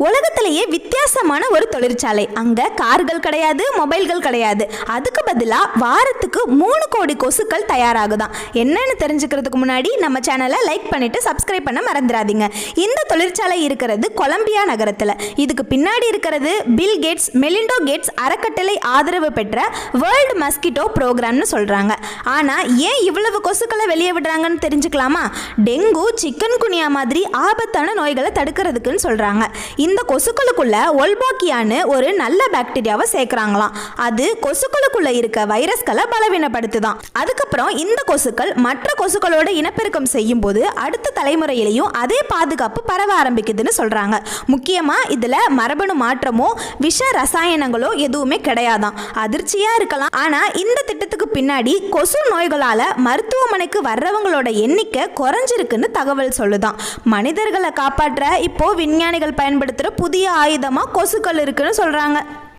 உலகத்திலேயே வித்தியாசமான ஒரு தொழிற்சாலை. அங்கே கார்கள் கிடையாது, மொபைல்கள் கிடையாது. அதுக்கு பதிலாக வாரத்துக்கு 3 கோடி கொசுக்கள் தயாராகுதான். என்னன்னு தெரிஞ்சுக்கிறதுக்கு முன்னாடி நம்ம சேனலை லைக் பண்ணிட்டு சப்ஸ்கிரைப் பண்ண மறந்துடாதீங்க. இந்த தொழிற்சாலை இருக்கிறது கொலம்பியா நகரத்தில். இதுக்கு பின்னாடி இருக்கிறது பில் கேட்ஸ், மெலிண்டோ கேட்ஸ் அறக்கட்டளை ஆதரவு பெற்ற வேர்ல்டு மஸ்கிட்டோ ப்ரோக்ராம்னு சொல்கிறாங்க. ஆனால் ஏன் இவ்வளவு கொசுக்களை வெளியே விடுறாங்கன்னு தெரிஞ்சுக்கலாமா? டெங்கு, சிக்கன் குனியா மாதிரி ஆபத்தான நோய்களை தடுக்கிறதுக்குன்னு சொல்கிறாங்க. இந்த கொசுக்களுக்குள்ள ஒல்பாக்கியான்னு ஒரு நல்ல பாக்டீரியாவை சேர்க்குறாங்களாம். அது கொசுக்களுக்குள்ள இருக்க வைரஸ்களை பலவீனப்படுத்துதான். அதுக்கப்புறம் இந்த கொசுக்கள் மற்ற கொசுக்களோட இனப்பெருக்கம் செய்யும் போது அடுத்த தலைமுறையிலையும் அதே பாதுகாப்பு பரவ ஆரம்பிக்குதுன்னு சொல்றாங்க. முக்கியமா இதுல மரபணு மாற்றமோ விஷ ரசாயனங்களோ எதுவுமே கிடையாதான். அதிர்ச்சியா இருக்கலாம், ஆனா இந்த திட்டத்துக்கு பின்னாடி கொசு நோய்களால மருத்துவமனைக்கு வர்றவங்களோட எண்ணிக்கை குறைஞ்சிருக்குன்னு தகவல் சொல்லுதான். மனிதர்களை காப்பாற்ற இப்போ விஞ்ஞானிகள் பயன்படுத்துற புதிய ஆயுதமா கொசுக்கள் இருக்குன்னு சொல்றாங்க.